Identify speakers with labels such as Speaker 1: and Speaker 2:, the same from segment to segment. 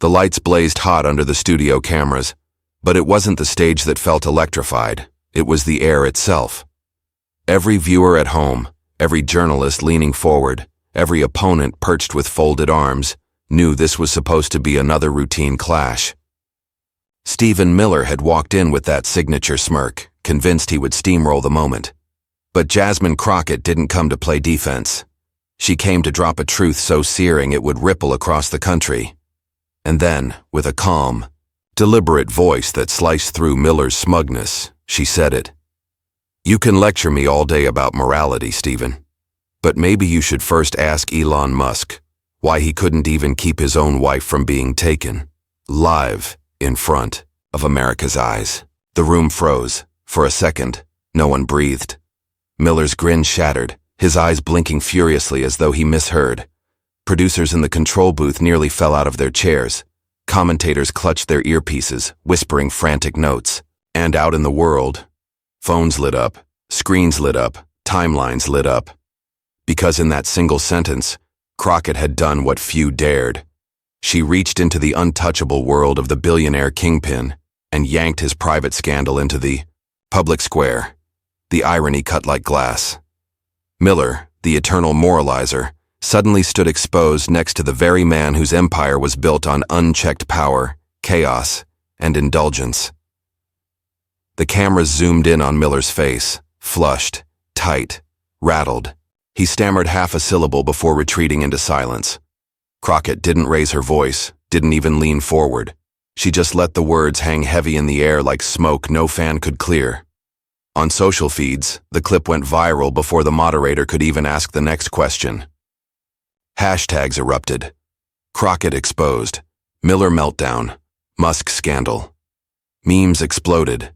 Speaker 1: The lights blazed hot under the studio cameras, but it wasn't the stage that felt electrified, it was the air itself. Every viewer at home, every journalist leaning forward, every opponent perched with folded arms, knew this was supposed to be another routine clash. Stephen Miller had walked in with that signature smirk, convinced he would steamroll the moment. But Jasmine Crockett didn't come to play defense. She came to drop a truth so searing it would ripple across the country. And then, with a calm, deliberate voice that sliced through Miller's smugness, she said it. "You can lecture me all day about morality, Stephen. But maybe you should first ask Elon Musk why he couldn't even keep his own wife from being taken, live, in front of America's eyes." The room froze. For a second, no one breathed. Miller's grin shattered, his eyes blinking furiously as though he misheard. Producers in the control booth nearly fell out of their chairs. Commentators clutched their earpieces, whispering frantic notes. And out in the world, phones lit up, screens lit up, timelines lit up. Because in that single sentence, Crockett had done what few dared. She reached into the untouchable world of the billionaire kingpin and yanked his private scandal into the public square. The irony cut like glass. Miller, the eternal moralizer, suddenly stood exposed next to the very man whose empire was built on unchecked power, chaos, and indulgence. The cameras zoomed in on Miller's face, flushed, tight, rattled. He stammered half a syllable before retreating into silence. Crockett didn't raise her voice, didn't even lean forward. She just let the words hang heavy in the air like smoke no fan could clear. On social feeds, the clip went viral before the moderator could even ask the next question. Hashtags erupted. Crockett exposed. Miller meltdown. Musk scandal. Memes exploded.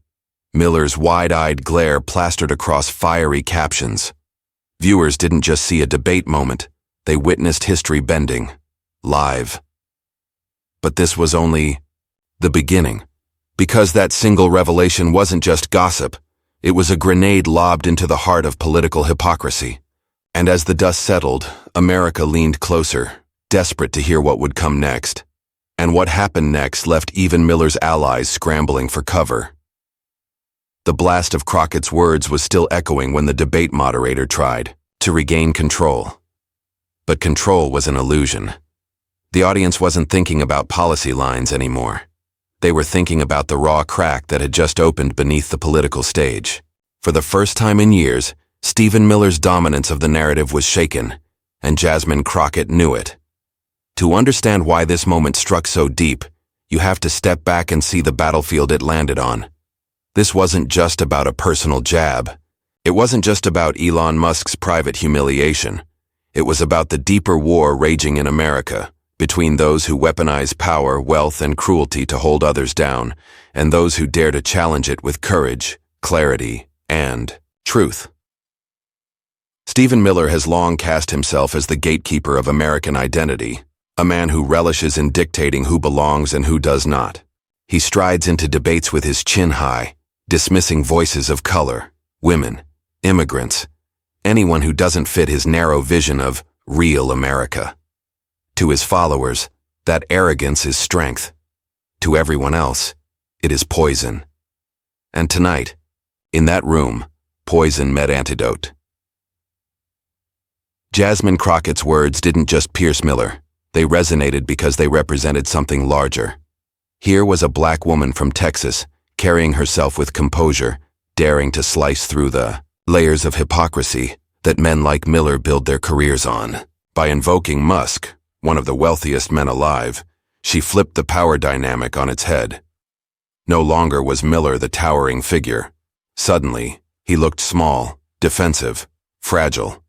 Speaker 1: Miller's wide-eyed glare plastered across fiery captions. Viewers didn't just see a debate moment, they witnessed history bending. Live. But this was only the beginning. Because that single revelation wasn't just gossip, it was a grenade lobbed into the heart of political hypocrisy. And as the dust settled, America leaned closer, desperate to hear what would come next. And what happened next left even Miller's allies scrambling for cover. The blast of Crockett's words was still echoing when the debate moderator tried to regain control. But control was an illusion. The audience wasn't thinking about policy lines anymore. They were thinking about the raw crack that had just opened beneath the political stage. For the first time in years, Stephen Miller's dominance of the narrative was shaken, and Jasmine Crockett knew it. To understand why this moment struck so deep, you have to step back and see the battlefield it landed on. This wasn't just about a personal jab. It wasn't just about Elon Musk's private humiliation. It was about the deeper war raging in America, between those who weaponize power, wealth, and cruelty to hold others down, and those who dare to challenge it with courage, clarity, and truth. Stephen Miller has long cast himself as the gatekeeper of American identity, a man who relishes in dictating who belongs and who does not. He strides into debates with his chin high, dismissing voices of color, women, immigrants, anyone who doesn't fit his narrow vision of real America. To his followers, that arrogance is strength. To everyone else, it is poison. And tonight, in that room, poison met antidote. Jasmine Crockett's words didn't just pierce Miller. They resonated because they represented something larger. Here was a black woman from Texas, carrying herself with composure, daring to slice through the layers of hypocrisy that men like Miller build their careers on. By invoking Musk, one of the wealthiest men alive, she flipped the power dynamic on its head. No longer was Miller the towering figure. Suddenly, he looked small, defensive, fragile.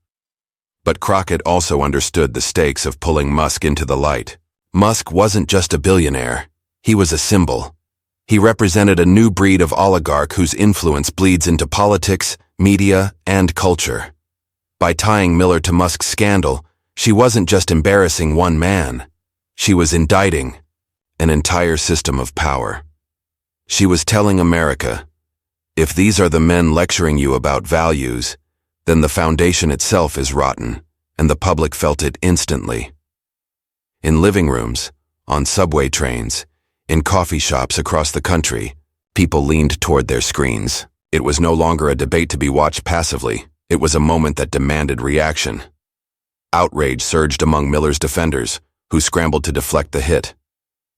Speaker 1: But Crockett also understood the stakes of pulling Musk into the light. Musk wasn't just a billionaire. He was a symbol. He represented a new breed of oligarch whose influence bleeds into politics, media, and culture. By tying Miller to Musk's scandal, she wasn't just embarrassing one man. She was indicting an entire system of power. She was telling America, if these are the men lecturing you about values, then the foundation itself is rotten, and the public felt it instantly. In living rooms, on subway trains, in coffee shops across the country. People leaned toward their screens. It was no longer a debate to be watched passively. It was a moment that demanded reaction. Outrage surged among Miller's defenders, who scrambled to deflect the hit.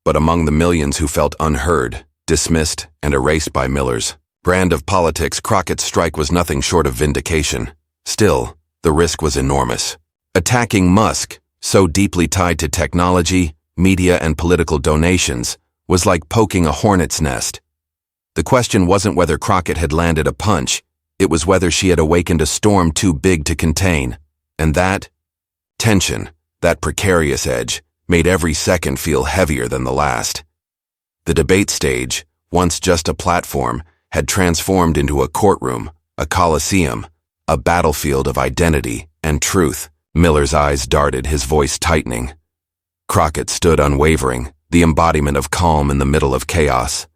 Speaker 1: But among the millions who felt unheard, dismissed, and erased by Miller's brand of politics, Crockett's strike was nothing short of vindication. Still, the risk was enormous. Attacking Musk, so deeply tied to technology, media, and political donations, was like poking a hornet's nest. The question wasn't whether Crockett had landed a punch, it was whether she had awakened a storm too big to contain. And that tension, that precarious edge, made every second feel heavier than the last. The debate stage, once just a platform, had transformed into a courtroom, a coliseum, a battlefield of identity and truth. Miller's eyes darted, his voice tightening. Crockett stood unwavering, the embodiment of calm in the middle of chaos.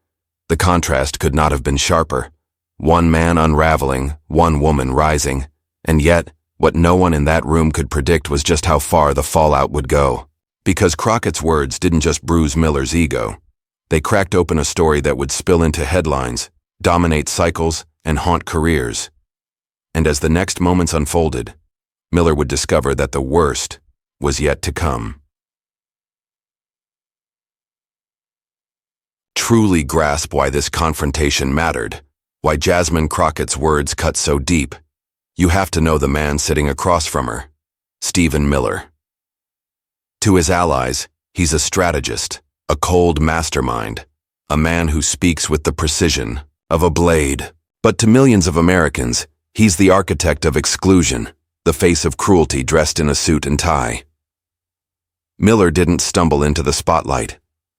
Speaker 1: The contrast could not have been sharper. One man unraveling, one woman rising, and yet, what no one in that room could predict was just how far the fallout would go. Because Crockett's words didn't just bruise Miller's ego. They cracked open a story that would spill into headlines, dominate cycles, and haunt careers. And as the next moments unfolded, Miller would discover that the worst was yet to come. Truly grasp why this confrontation mattered, why Jasmine Crockett's words cut so deep. You have to know the man sitting across from her, Stephen Miller. To his allies, he's a strategist, a cold mastermind, a man who speaks with the precision of a blade. But to millions of Americans, he's the architect of exclusion, the face of cruelty dressed in a suit and tie. Miller didn't stumble into the spotlight.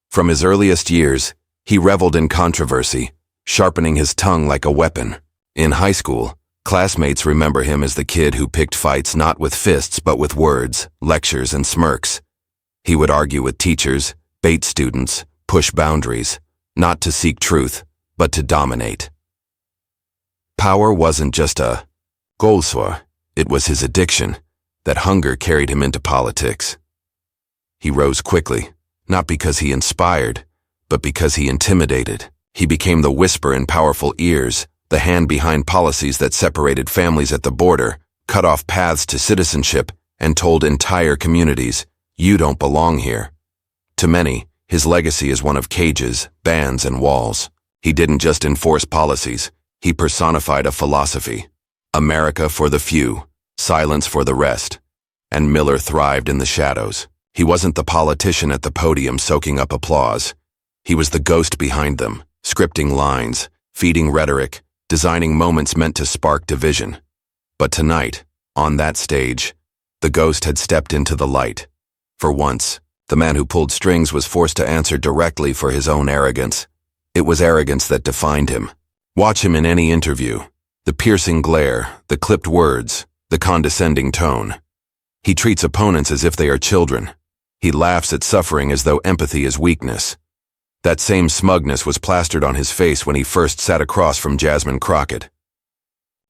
Speaker 1: From his earliest years, he reveled in controversy, sharpening his tongue like a weapon. In high school, classmates remember him as the kid who picked fights not with fists but with words, lectures, and smirks. He would argue with teachers, bait students, push boundaries, not to seek truth, but to dominate. Power wasn't just a goalsword, it was his addiction. That hunger carried him into politics. He rose quickly, not because he inspired, but because he intimidated. He became the whisper in powerful ears, the hand behind policies that separated families at the border, cut off paths to citizenship, and told entire communities, "You don't belong here." To many, his legacy is one of cages, bans, and walls. He didn't just enforce policies, he personified a philosophy. America for the few, silence for the rest. And Miller thrived in the shadows. He wasn't the politician at the podium soaking up applause. He was the ghost behind them, scripting lines, feeding rhetoric, designing moments meant to spark division. But tonight, on that stage, the ghost had stepped into the light. For once, the man who pulled strings was forced to answer directly for his own arrogance. It was arrogance that defined him. Watch him in any interview. The piercing glare, the clipped words, the condescending tone. He treats opponents as if they are children. He laughs at suffering as though empathy is weakness. That same smugness was plastered on his face when he first sat across from Jasmine Crockett.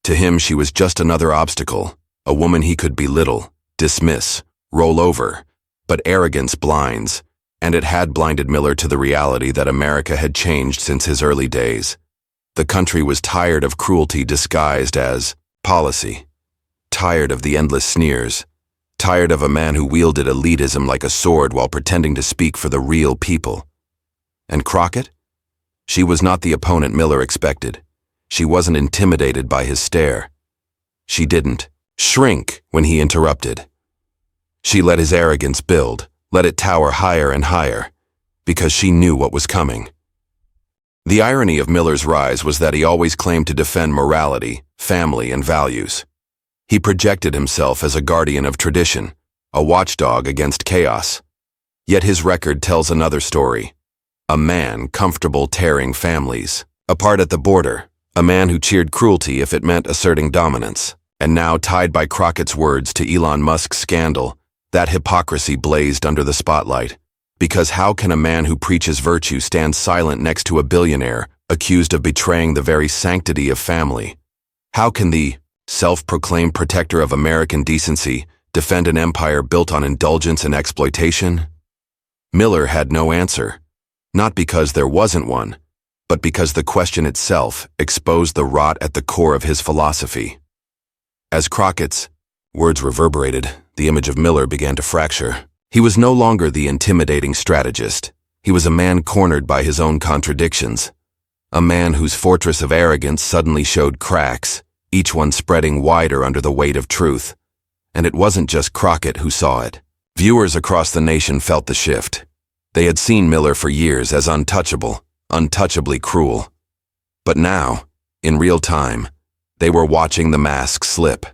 Speaker 1: To him, she was just another obstacle, a woman he could belittle, dismiss, roll over. But arrogance blinds, and it had blinded Miller to the reality that America had changed since his early days. The country was tired of cruelty disguised as policy, tired of the endless sneers, tired of a man who wielded elitism like a sword while pretending to speak for the real people. And Crockett? She was not the opponent Miller expected. She wasn't intimidated by his stare. She didn't shrink when he interrupted. She let his arrogance build, let it tower higher and higher, because she knew what was coming. The irony of Miller's rise was that he always claimed to defend morality, family, and values. He projected himself as a guardian of tradition, a watchdog against chaos. Yet his record tells another story. A man comfortable tearing families apart at the border, a man who cheered cruelty if it meant asserting dominance, and now tied by Crockett's words to Elon Musk's scandal, that hypocrisy blazed under the spotlight. Because how can a man who preaches virtue stand silent next to a billionaire accused of betraying the very sanctity of family? How can the self-proclaimed protector of American decency defend an empire built on indulgence and exploitation? Miller had no answer, not because there wasn't one, but because the question itself exposed the rot at the core of his philosophy. As Crockett's words reverberated, the image of Miller began to fracture. He was no longer the intimidating strategist. He was a man cornered by his own contradictions. A man whose fortress of arrogance suddenly showed cracks, each one spreading wider under the weight of truth. And it wasn't just Crockett who saw it. Viewers across the nation felt the shift. They had seen Miller for years as untouchable, untouchably cruel. But now, in real time, they were watching the mask slip.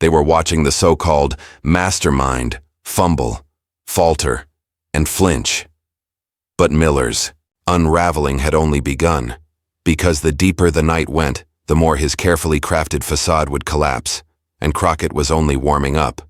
Speaker 1: They were watching the so-called mastermind fumble, falter, and flinch. But Miller's unraveling had only begun, because the deeper the night went, the more his carefully crafted facade would collapse, and Crockett was only warming up.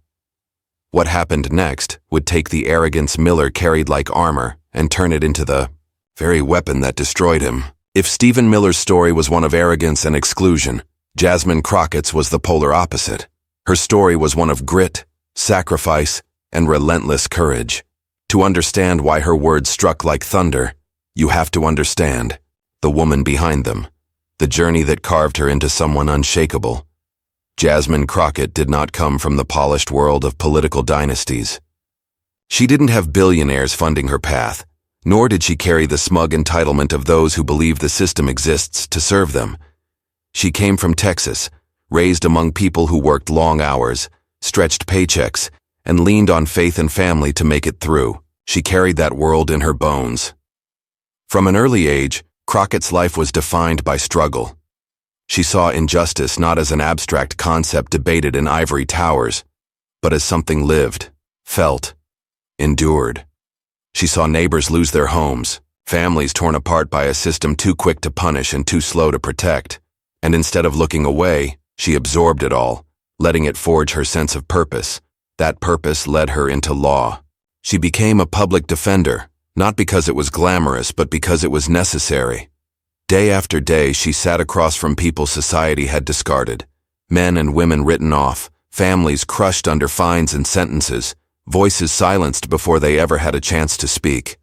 Speaker 1: What happened next would take the arrogance Miller carried like armor and turn it into the very weapon that destroyed him. If Stephen Miller's story was one of arrogance and exclusion, Jasmine Crockett's was the polar opposite. Her story was one of grit, sacrifice, and relentless courage. To understand why her words struck like thunder, you have to understand the woman behind them, the journey that carved her into someone unshakable. Jasmine Crockett did not come from the polished world of political dynasties. She didn't have billionaires funding her path, nor did she carry the smug entitlement of those who believe the system exists to serve them. She came from Texas, raised among people who worked long hours, stretched paychecks, and leaned on faith and family to make it through. She carried that world in her bones. From an early age, Crockett's life was defined by struggle. She saw injustice not as an abstract concept debated in ivory towers, but as something lived, felt, endured. She saw neighbors lose their homes, families torn apart by a system too quick to punish and too slow to protect. And instead of looking away, she absorbed it all, letting it forge her sense of purpose. That purpose led her into law. She became a public defender, not because it was glamorous, but because it was necessary. Day after day, she sat across from people society had discarded, men and women written off, families crushed under fines and sentences, voices silenced before they ever had a chance to speak.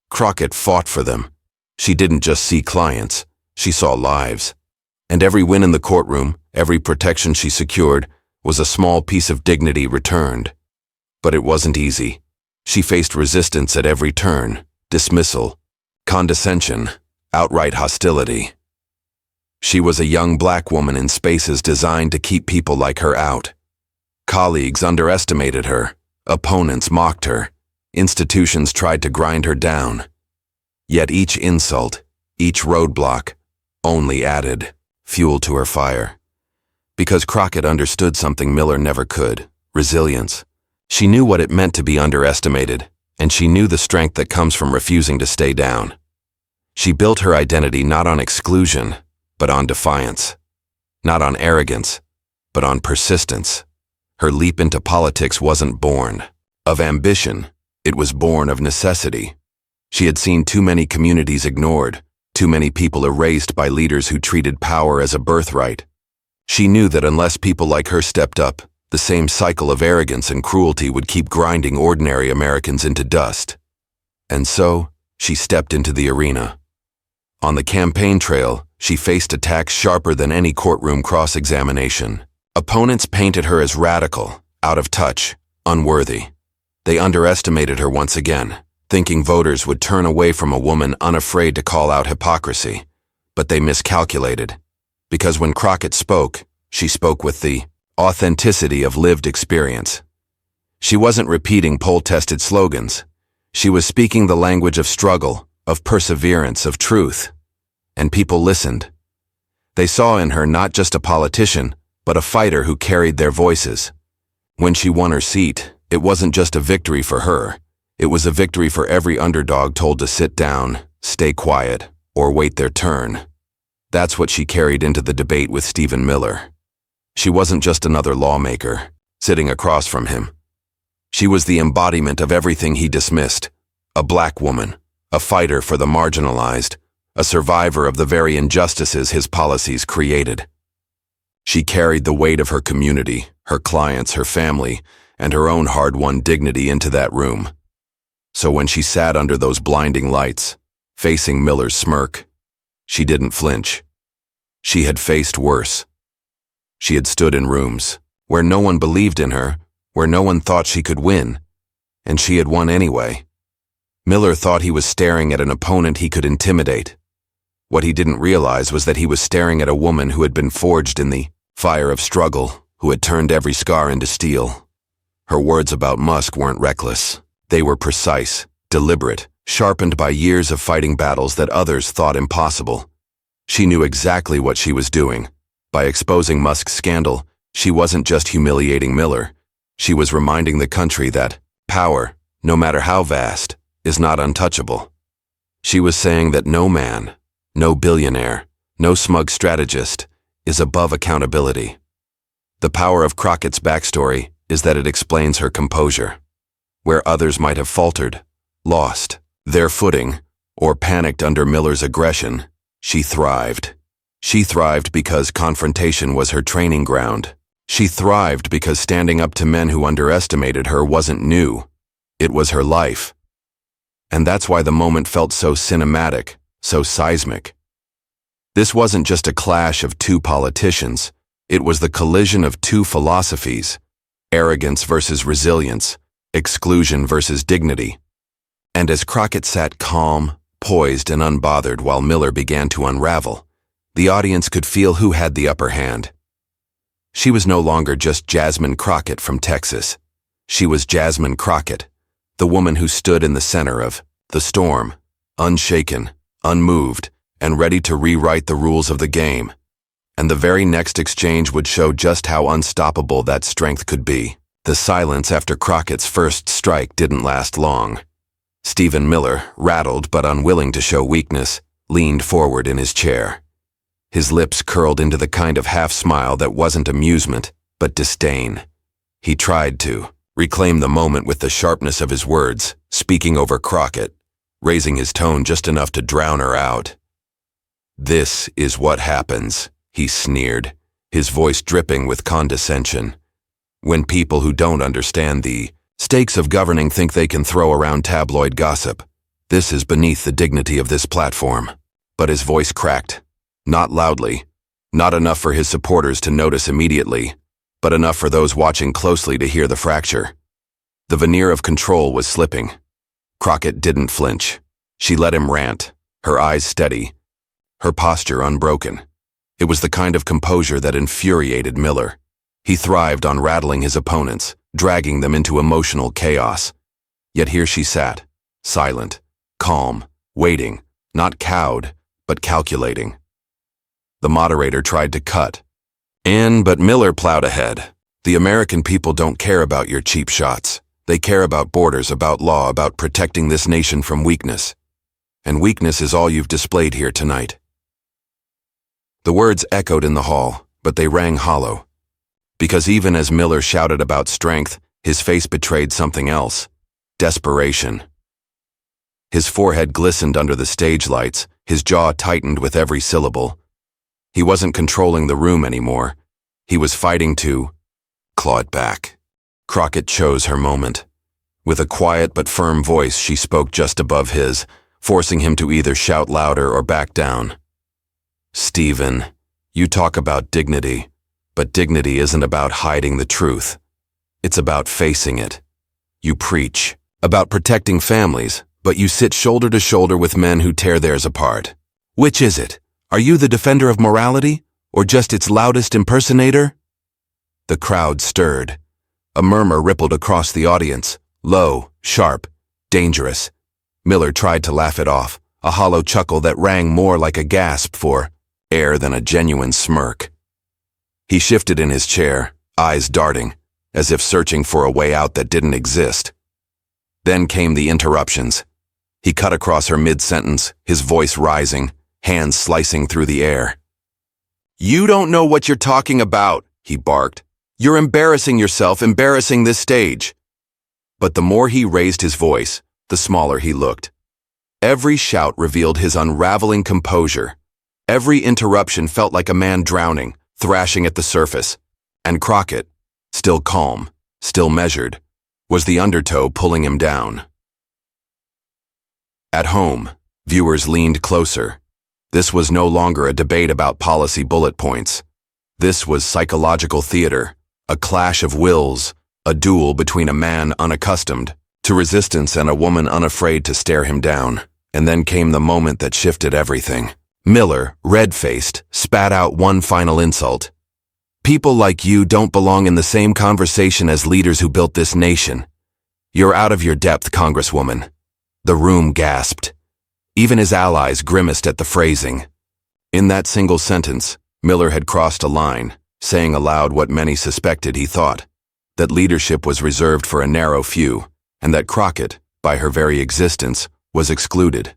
Speaker 1: Crockett fought for them. She didn't just see clients, she saw lives. And every win in the courtroom, every protection she secured, was a small piece of dignity returned. But it wasn't easy. She faced resistance at every turn, dismissal, condescension, outright hostility. She was a young black woman in spaces designed to keep people like her out. Colleagues underestimated her. Opponents mocked her. Institutions tried to grind her down. Yet each insult, each roadblock, only added fuel to her fire. Because Crockett understood something Miller never could: resilience. She knew what it meant to be underestimated, and she knew the strength that comes from refusing to stay down. She built her identity not on exclusion, but on defiance. Not on arrogance, but on persistence. Her leap into politics wasn't born of ambition, it was born of necessity. She had seen too many communities ignored, too many people erased by leaders who treated power as a birthright. She knew that unless people like her stepped up, the same cycle of arrogance and cruelty would keep grinding ordinary Americans into dust. And so, she stepped into the arena. On the campaign trail, she faced attacks sharper than any courtroom cross-examination. Opponents painted her as radical, out of touch, unworthy. They underestimated her once again, thinking voters would turn away from a woman unafraid to call out hypocrisy. But they miscalculated. Because when Crockett spoke, she spoke with the authenticity of lived experience. She wasn't repeating poll-tested slogans. She was speaking the language of struggle, of perseverance, of truth. And people listened. They saw in her not just a politician, but a fighter who carried their voices. When she won her seat, it wasn't just a victory for her. It was a victory for every underdog told to sit down, stay quiet, or wait their turn. That's what she carried into the debate with Stephen Miller. She wasn't just another lawmaker, sitting across from him. She was the embodiment of everything he dismissed: a black woman, a fighter for the marginalized, a survivor of the very injustices his policies created. She carried the weight of her community, her clients, her family, and her own hard-won dignity into that room. So when she sat under those blinding lights, facing Miller's smirk, she didn't flinch. She had faced worse. She had stood in rooms where no one believed in her, where no one thought she could win, and she had won anyway. Miller thought he was staring at an opponent he could intimidate. What he didn't realize was that he was staring at a woman who had been forged in the fire of struggle, who had turned every scar into steel. Her words about Musk weren't reckless. They were precise, deliberate, sharpened by years of fighting battles that others thought impossible. She knew exactly what she was doing. By exposing Musk's scandal, she wasn't just humiliating Miller. She was reminding the country that power, no matter how vast, is not untouchable. She was saying that no man, no billionaire, no smug strategist is above accountability. The power of Crockett's backstory is that it explains her composure. Where others might have faltered, lost their footing, or panicked under Miller's aggression, she thrived. She thrived because confrontation was her training ground. She thrived because standing up to men who underestimated her wasn't new. It was her life. And that's why the moment felt so cinematic, so seismic. This wasn't just a clash of two politicians. It was the collision of two philosophies: arrogance versus resilience, exclusion versus dignity. And as Crockett sat calm, poised, and unbothered while Miller began to unravel, the audience could feel who had the upper hand. She was no longer just Jasmine Crockett from Texas. She was Jasmine Crockett, the woman who stood in the center of the storm, unshaken, unmoved, and ready to rewrite the rules of the game. And the very next exchange would show just how unstoppable that strength could be. The silence after Crockett's first strike didn't last long. Stephen Miller, rattled but unwilling to show weakness, leaned forward in his chair. His lips curled into the kind of half-smile that wasn't amusement, but disdain. He tried to reclaim the moment with the sharpness of his words, speaking over Crockett, raising his tone just enough to drown her out. "This is what happens," he sneered, his voice dripping with condescension. "When people who don't understand the stakes of governing think they can throw around tabloid gossip, this is beneath the dignity of this platform." But his voice cracked. Not loudly, not enough for his supporters to notice immediately, but enough for those watching closely to hear the fracture. The veneer of control was slipping. Crockett didn't flinch. She let him rant, her eyes steady, her posture unbroken. It was the kind of composure that infuriated Miller. He thrived on rattling his opponents, dragging them into emotional chaos. Yet here she sat, silent, calm, waiting, not cowed, but calculating. The moderator tried to cut in, but Miller plowed ahead. "The American people don't care about your cheap shots. They care about borders, about law, about protecting this nation from weakness. And weakness is all you've displayed here tonight." The words echoed in the hall, but they rang hollow. Because even as Miller shouted about strength, his face betrayed something else: desperation. His forehead glistened under the stage lights, his jaw tightened with every syllable. He wasn't controlling the room anymore. He was fighting to claw it back. Crockett chose her moment. With a quiet but firm voice, she spoke just above his, forcing him to either shout louder or back down. "Stephen, you talk about dignity, but dignity isn't about hiding the truth. It's about facing it. You preach about protecting families, but you sit shoulder to shoulder with men who tear theirs apart. Which is it? Are you the defender of morality, or just its loudest impersonator?" The crowd stirred. A murmur rippled across the audience, low, sharp, dangerous. Miller tried to laugh it off, a hollow chuckle that rang more like a gasp for air than a genuine smirk. He shifted in his chair, eyes darting, as if searching for a way out that didn't exist. Then came the interruptions. He cut across her mid-sentence, his voice rising, hands slicing through the air. "You don't know what you're talking about," he barked. "You're embarrassing yourself, embarrassing this stage." But the more he raised his voice, the smaller he looked. Every shout revealed his unraveling composure. Every interruption felt like a man drowning, thrashing at the surface. And Crockett, still calm, still measured, was the undertow pulling him down. At home, viewers leaned closer. This was no longer a debate about policy bullet points. This was psychological theater, a clash of wills, a duel between a man unaccustomed to resistance and a woman unafraid to stare him down. And then came the moment that shifted everything. Miller, red-faced, spat out one final insult. "People like you don't belong in the same conversation as leaders who built this nation. You're out of your depth, Congresswoman." The room gasped. Even his allies grimaced at the phrasing. In that single sentence, Miller had crossed a line, saying aloud what many suspected he thought, that leadership was reserved for a narrow few, and that Crockett, by her very existence, was excluded.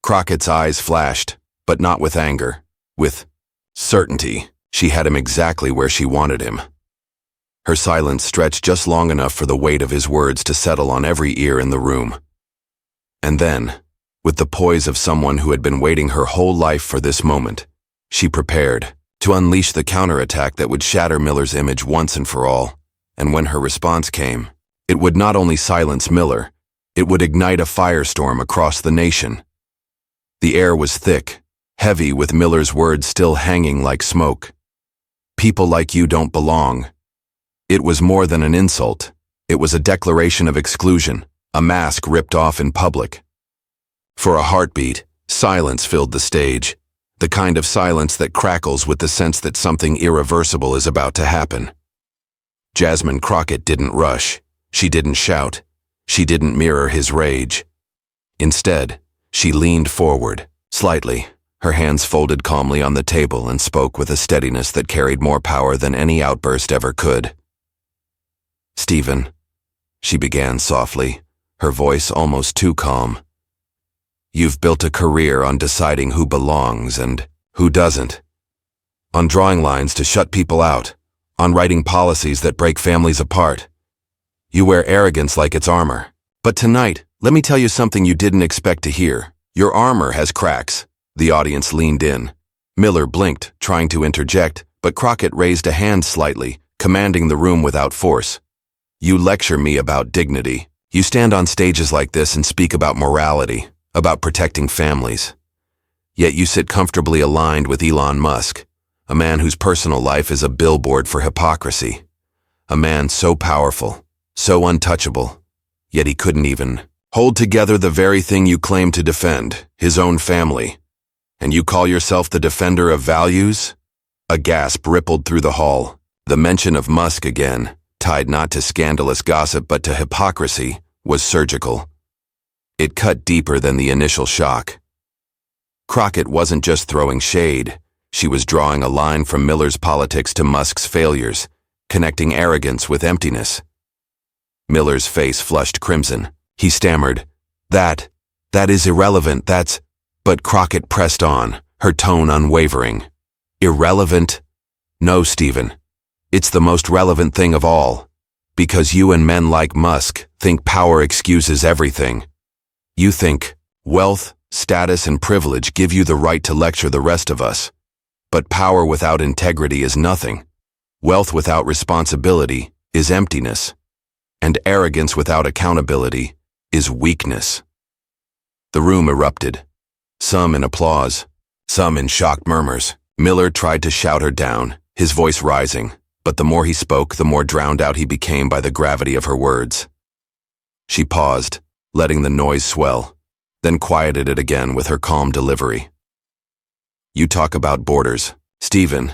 Speaker 1: Crockett's eyes flashed, but not with anger, with certainty. She had him exactly where she wanted him. Her silence stretched just long enough for the weight of his words to settle on every ear in the room. And then, with the poise of someone who had been waiting her whole life for this moment, she prepared to unleash the counterattack that would shatter Miller's image once and for all. And when her response came, it would not only silence Miller, it would ignite a firestorm across the nation. The air was thick, heavy with Miller's words still hanging like smoke. "People like you don't belong." It was more than an insult. It was a declaration of exclusion, a mask ripped off in public. For a heartbeat, silence filled the stage, the kind of silence that crackles with the sense that something irreversible is about to happen. Jasmine Crockett didn't rush. She didn't shout. She didn't mirror his rage. Instead, she leaned forward, slightly, her hands folded calmly on the table, and spoke with a steadiness that carried more power than any outburst ever could. "Stephen," she began softly, her voice almost too calm. "You've built a career on deciding who belongs and who doesn't. On drawing lines to shut people out, on writing policies that break families apart. You wear arrogance like it's armor. But tonight, let me tell you something you didn't expect to hear. Your armor has cracks." The audience leaned in. Miller blinked, trying to interject, but Crockett raised a hand slightly, commanding the room without force. "You lecture me about dignity. You stand on stages like this and speak about morality, about protecting families. Yet you sit comfortably aligned with Elon Musk, a man whose personal life is a billboard for hypocrisy. A man so powerful, so untouchable, yet he couldn't even hold together the very thing you claim to defend, his own family. And you call yourself the defender of values?" A gasp rippled through the hall. The mention of Musk again, tied not to scandalous gossip but to hypocrisy, was surgical. It cut deeper than the initial shock. Crockett wasn't just throwing shade. She was drawing a line from Miller's politics to Musk's failures, connecting arrogance with emptiness. Miller's face flushed crimson. He stammered, That is irrelevant, that's—" But Crockett pressed on, her tone unwavering. "Irrelevant? No, Stephen. It's the most relevant thing of all. Because you and men like Musk think power excuses everything. You think wealth, status, and privilege give you the right to lecture the rest of us. But power without integrity is nothing. Wealth without responsibility is emptiness. And arrogance without accountability is weakness." The room erupted, some in applause, some in shocked murmurs. Miller tried to shout her down, his voice rising, but the more he spoke, the more drowned out he became by the gravity of her words. She paused, letting the noise swell, then quieted it again with her calm delivery. "You talk about borders, Stephen,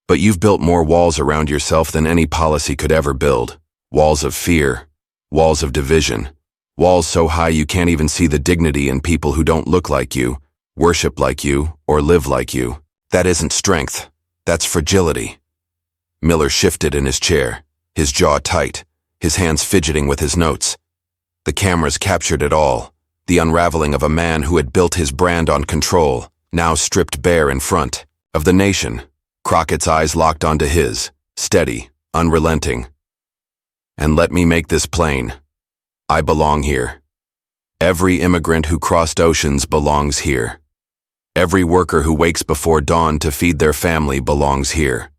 Speaker 1: but you've built more walls around yourself than any policy could ever build. Walls of fear, walls of division, walls so high you can't even see the dignity in people who don't look like you, worship like you, or live like you. That isn't strength, that's fragility." Miller shifted in his chair, his jaw tight, his hands fidgeting with his notes. The cameras captured it all, the unraveling of a man who had built his brand on control, now stripped bare in front of the nation. Crockett's eyes locked onto his, steady, unrelenting. "And let me make this plain. I belong here. Every immigrant who crossed oceans belongs here. Every worker who wakes before dawn to feed their family belongs here.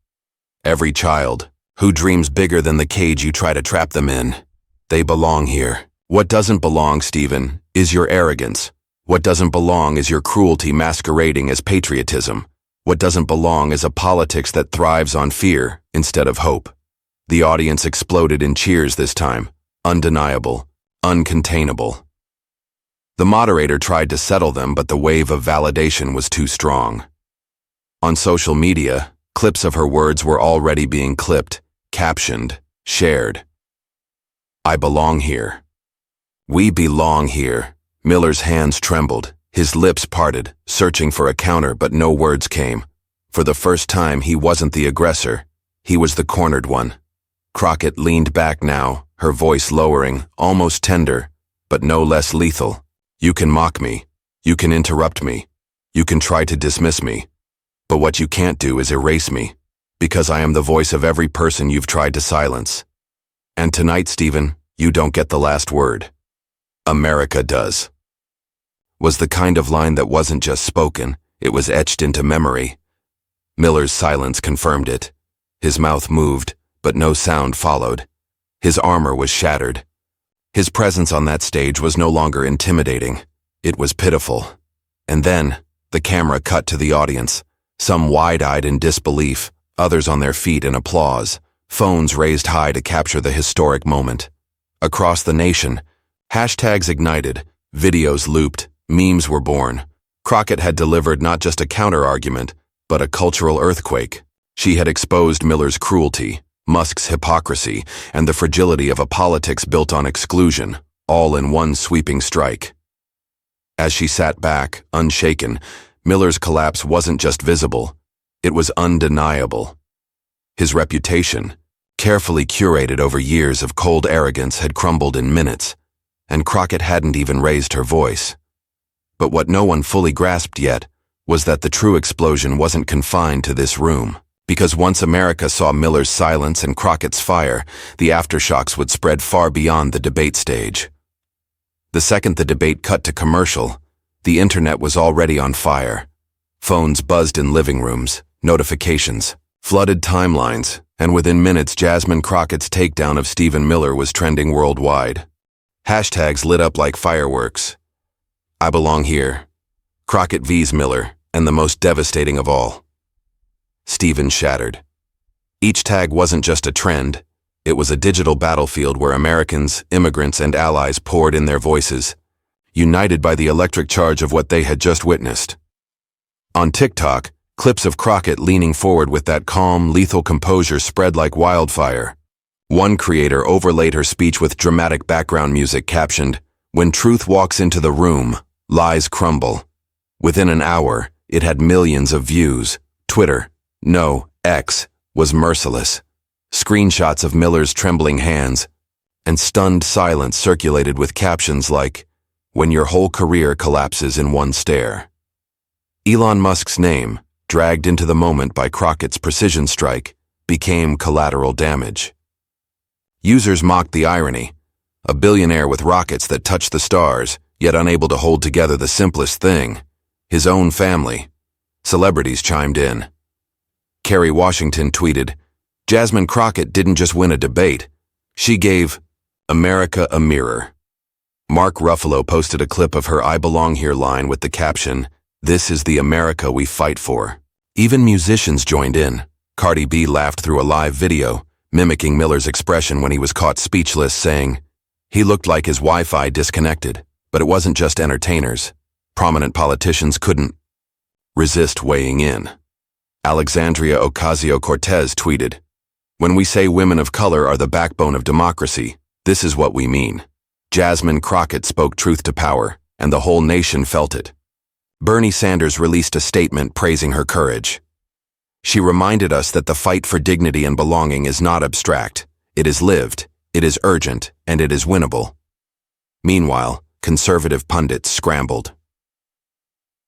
Speaker 1: Every child who dreams bigger than the cage you try to trap them in, they belong here. What doesn't belong, Stephen, is your arrogance. What doesn't belong is your cruelty masquerading as patriotism. What doesn't belong is a politics that thrives on fear instead of hope. The audience exploded in cheers this time, undeniable, uncontainable. The moderator tried to settle them, but the wave of validation was too strong. On social media, clips of her words were already being clipped, captioned, shared. I belong here. We belong here. Miller's hands trembled, his lips parted, searching for a counter, but no words came. For the first time, he wasn't the aggressor. He was the cornered one. Crockett leaned back now, her voice lowering, almost tender, but no less lethal. You can mock me. You can interrupt me. You can try to dismiss me. But what you can't do is erase me, because I am the voice of every person you've tried to silence. And tonight, Stephen, you don't get the last word. America does. Was the kind of line that wasn't just spoken, it was etched into memory. Miller's silence confirmed it. His mouth moved, but no sound followed. His armor was shattered. His presence on that stage was no longer intimidating. It was pitiful. And then, the camera cut to the audience, some wide-eyed in disbelief, others on their feet in applause, phones raised high to capture the historic moment. Across the nation, hashtags ignited, videos looped, memes were born. Crockett had delivered not just a counter-argument, but a cultural earthquake. She had exposed Miller's cruelty, Musk's hypocrisy, and the fragility of a politics built on exclusion, all in one sweeping strike. As she sat back, unshaken, Miller's collapse wasn't just visible, it was undeniable. His reputation, carefully curated over years of cold arrogance, had crumbled in minutes, and Crockett hadn't even raised her voice. But what no one fully grasped yet was that the true explosion wasn't confined to this room. Because once America saw Miller's silence and Crockett's fire, the aftershocks would spread far beyond the debate stage. The second the debate cut to commercial, the internet was already on fire. Phones buzzed in living rooms, notifications, flooded timelines, and within minutes Jasmine Crockett's takedown of Stephen Miller was trending worldwide. Hashtags lit up like fireworks. I belong here. Crockett vs. Miller, and the most devastating of all. Stephen shattered. Each tag wasn't just a trend, it was a digital battlefield where Americans, immigrants, and allies poured in their voices, united by the electric charge of what they had just witnessed. On TikTok, clips of Crockett leaning forward with that calm, lethal composure spread like wildfire. One creator overlaid her speech with dramatic background music captioned, "When truth walks into the room, lies crumble." Within an hour, it had millions of views. Twitter, no, X, was merciless. Screenshots of Miller's trembling hands, and stunned silence circulated with captions like, "When your whole career collapses in one stare." Elon Musk's name, dragged into the moment by Crockett's precision strike, became collateral damage. Users mocked the irony. A billionaire with rockets that touched the stars, yet unable to hold together the simplest thing, his own family. Celebrities chimed in. Kerry Washington tweeted, "Jasmine Crockett didn't just win a debate. She gave America a mirror." Mark Ruffalo posted a clip of her "I belong here" line with the caption, "This is the America we fight for." Even musicians joined in. Cardi B laughed through a live video, mimicking Miller's expression when he was caught speechless, saying, "He looked like his Wi-Fi disconnected." But it wasn't just entertainers. Prominent politicians couldn't resist weighing in. Alexandria Ocasio-Cortez tweeted, "When we say women of color are the backbone of democracy, this is what we mean." Jasmine Crockett spoke truth to power, and the whole nation felt it. Bernie Sanders released a statement praising her courage. She reminded us that the fight for dignity and belonging is not abstract. It is lived, it is urgent, and it is winnable. Meanwhile, conservative pundits scrambled.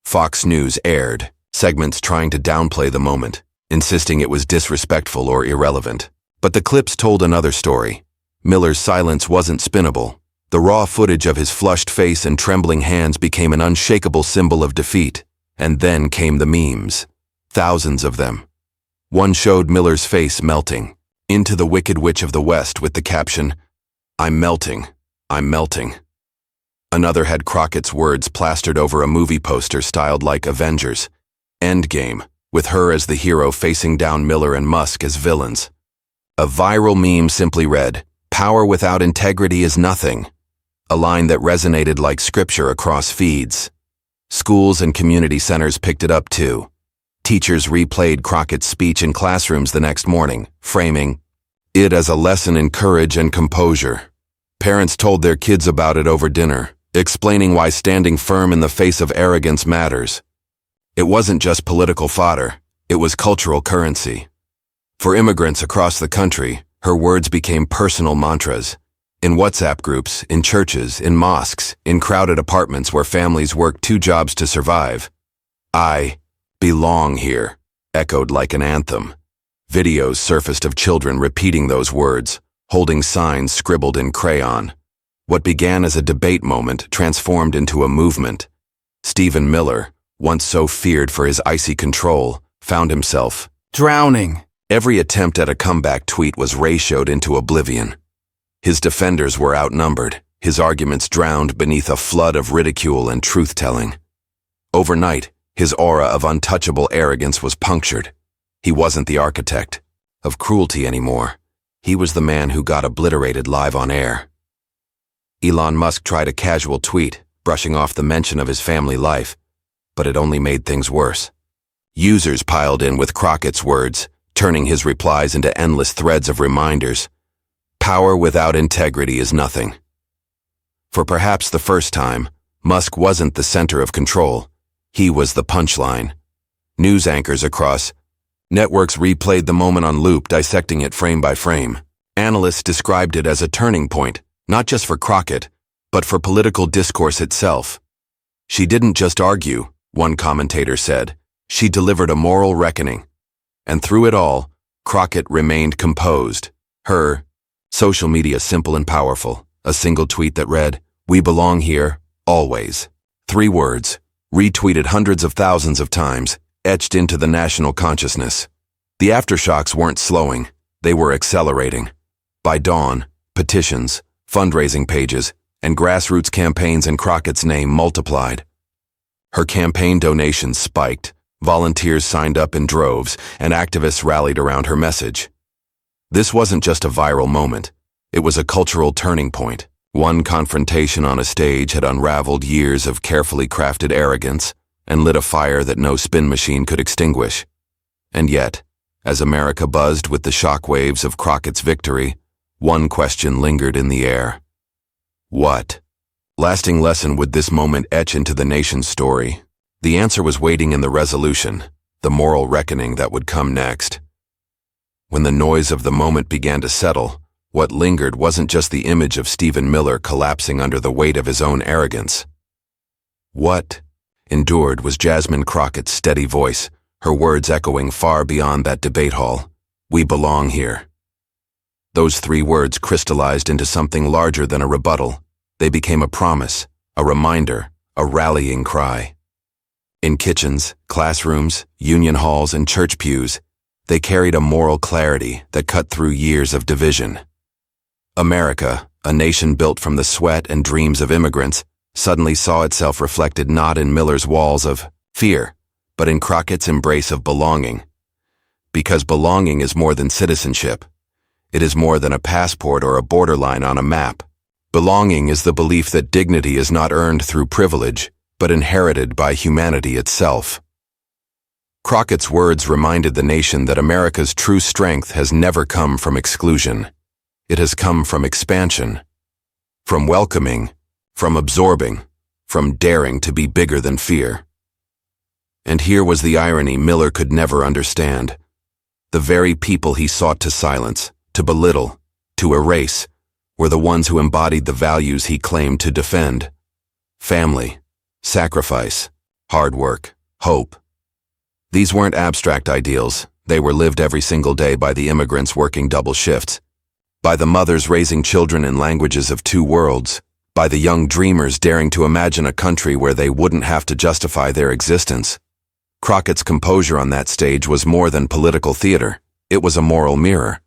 Speaker 1: Fox News aired segments trying to downplay the moment, insisting it was disrespectful or irrelevant. But the clips told another story. Miller's silence wasn't spinnable. The raw footage of his flushed face and trembling hands became an unshakable symbol of defeat. And then came the memes. Thousands of them. One showed Miller's face melting, into the Wicked Witch of the West with the caption, "I'm melting." I'm melting. Another had Crockett's words plastered over a movie poster styled like Avengers Endgame, with her as the hero facing down Miller and Musk as villains. A viral meme simply read, "Power without integrity is nothing," a line that resonated like scripture across feeds. Schools and community centers picked it up too. Teachers replayed Crockett's speech in classrooms the next morning, framing it as a lesson in courage and composure. Parents told their kids about it over dinner, explaining why standing firm in the face of arrogance matters. It wasn't just political fodder, it was cultural currency. For immigrants across the country, her words became personal mantras. In WhatsApp groups, in churches, in mosques, in crowded apartments where families worked 2 jobs to survive. "I belong here," echoed like an anthem. Videos surfaced of children repeating those words, holding signs scribbled in crayon. What began as a debate moment transformed into a movement. Stephen Miller, once so feared for his icy control, found himself drowning. Every attempt at a comeback tweet was ratioed into oblivion. His defenders were outnumbered, his arguments drowned beneath a flood of ridicule and truth-telling. Overnight, his aura of untouchable arrogance was punctured. He wasn't the architect of cruelty anymore. He was the man who got obliterated live on air. Elon Musk tried a casual tweet, brushing off the mention of his family life, but it only made things worse. Users piled in with Crockett's words, turning his replies into endless threads of reminders. Power without integrity is nothing. For perhaps the first time, Musk wasn't the center of control. He was the punchline. News anchors across networks replayed the moment on loop, dissecting it frame by frame. Analysts described it as a turning point, not just for Crockett, but for political discourse itself. She didn't just argue, one commentator said. She delivered a moral reckoning. And through it all, Crockett remained composed. Her social media simple and powerful. A single tweet that read, "We belong here, always." 3 words, retweeted hundreds of thousands of times, etched into the national consciousness. The aftershocks weren't slowing, they were accelerating. By dawn, petitions, fundraising pages, and grassroots campaigns in Crockett's name multiplied. Her campaign donations spiked, volunteers signed up in droves, and activists rallied around her message. This wasn't just a viral moment, it was a cultural turning point. One confrontation on a stage had unraveled years of carefully crafted arrogance and lit a fire that no spin machine could extinguish. And yet, as America buzzed with the shockwaves of Crockett's victory, one question lingered in the air. What lasting lesson would this moment etch into the nation's story? The answer was waiting in the resolution, the moral reckoning that would come next. When the noise of the moment began to settle, what lingered wasn't just the image of Stephen Miller collapsing under the weight of his own arrogance. What endured was Jasmine Crockett's steady voice, her words echoing far beyond that debate hall. "We belong here." Those 3 words crystallized into something larger than a rebuttal. They became a promise, a reminder, a rallying cry. In kitchens, classrooms, union halls, and church pews, they carried a moral clarity that cut through years of division. America, a nation built from the sweat and dreams of immigrants, suddenly saw itself reflected not in Miller's walls of fear, but in Crockett's embrace of belonging. Because belonging is more than citizenship. It is more than a passport or a borderline on a map. Belonging is the belief that dignity is not earned through privilege, but inherited by humanity itself. Crockett's words reminded the nation that America's true strength has never come from exclusion. It has come from expansion, from welcoming, from absorbing, from daring to be bigger than fear. And here was the irony Miller could never understand. The very people he sought to silence, to belittle, to erase, were the ones who embodied the values he claimed to defend. Family, sacrifice, hard work, hope. These weren't abstract ideals, they were lived every single day by the immigrants working double shifts, by the mothers raising children in languages of 2 worlds, by the young dreamers daring to imagine a country where they wouldn't have to justify their existence. Crockett's composure on that stage was more than political theater, it was a moral mirror.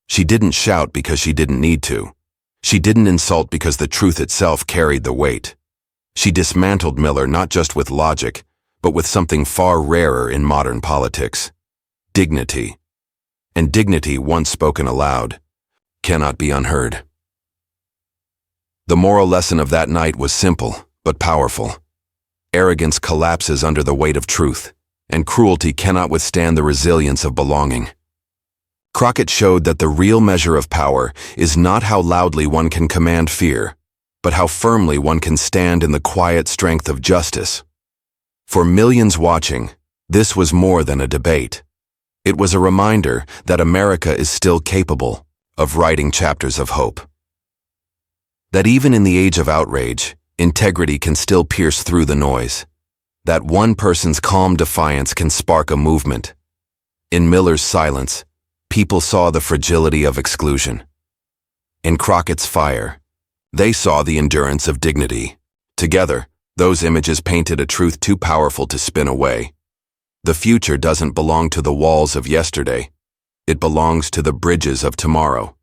Speaker 1: She didn't shout because she didn't need to. She didn't insult because the truth itself carried the weight. She dismantled Miller not just with logic, but with something far rarer in modern politics: dignity. And dignity, once spoken aloud, cannot be unheard. The moral lesson of that night was simple, but powerful. Arrogance collapses under the weight of truth, and cruelty cannot withstand the resilience of belonging. Crockett showed that the real measure of power is not how loudly one can command fear, but how firmly one can stand in the quiet strength of justice. For millions watching, this was more than a debate. It was a reminder that America is still capable of writing chapters of hope. That even in the age of outrage, integrity can still pierce through the noise. That one person's calm defiance can spark a movement. In Miller's silence, people saw the fragility of exclusion. In Crockett's fire, they saw the endurance of dignity. Together, those images painted a truth too powerful to spin away. The future doesn't belong to the walls of yesterday. It belongs to the bridges of tomorrow.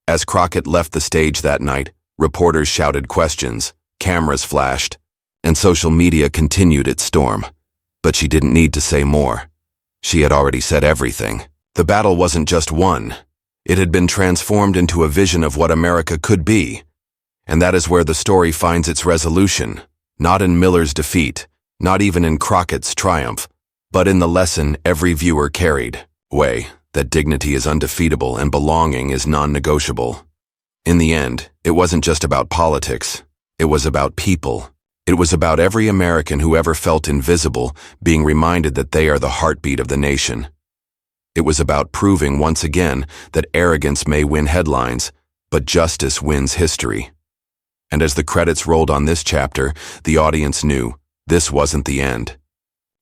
Speaker 1: As Crockett left the stage that night, reporters shouted questions, cameras flashed, and social media continued its storm. But she didn't need to say more. She had already said everything. The battle wasn't just won. It had been transformed into a vision of what America could be. And that is where the story finds its resolution, not in Miller's defeat, not even in Crockett's triumph, but in the lesson every viewer carried away, that dignity is undefeatable and belonging is non-negotiable. In the end, it wasn't just about politics. It was about people. It was about every American who ever felt invisible being reminded that they are the heartbeat of the nation. It was about proving once again that arrogance may win headlines, but justice wins history. And as the credits rolled on this chapter, the audience knew this wasn't the end.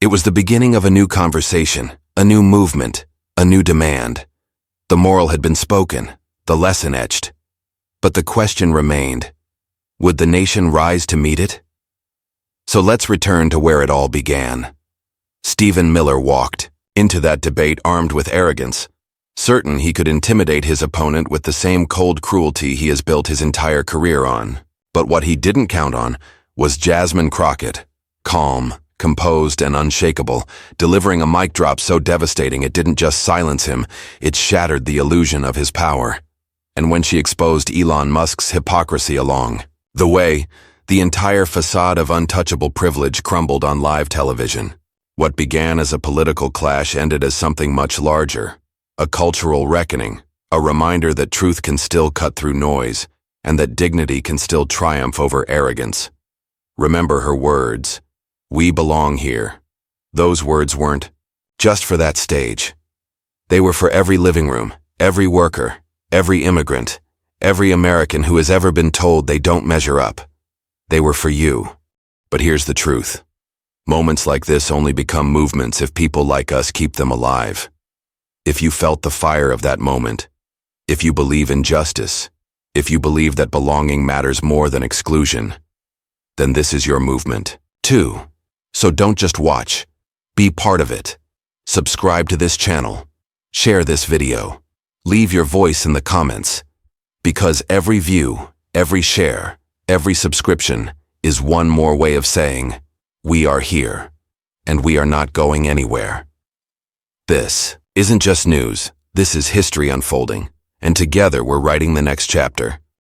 Speaker 1: It was the beginning of a new conversation, a new movement, a new demand. The moral had been spoken, the lesson etched. But the question remained: would the nation rise to meet it? So let's return to where it all began. Stephen Miller walked into that debate armed with arrogance, certain he could intimidate his opponent with the same cold cruelty he has built his entire career on. But what he didn't count on was Jasmine Crockett, calm, composed, and unshakable, delivering a mic drop so devastating it didn't just silence him, it shattered the illusion of his power. And when she exposed Elon Musk's hypocrisy along the way, the entire facade of untouchable privilege crumbled on live television. What began as a political clash ended as something much larger, a cultural reckoning, a reminder that truth can still cut through noise, and that dignity can still triumph over arrogance. Remember her words: "We belong here." Those words weren't just for that stage. They were for every living room, every worker, every immigrant, every American who has ever been told they don't measure up. They were for you. But here's the truth. Moments like this only become movements if people like us keep them alive. If you felt the fire of that moment, if you believe in justice, if you believe that belonging matters more than exclusion, then this is your movement, too. So don't just watch. Be part of it. Subscribe to this channel. Share this video. Leave your voice in the comments. Because every view, every share, every subscription is one more way of saying, we are here, and we are not going anywhere. This isn't just news. This is history unfolding, and together we're writing the next chapter.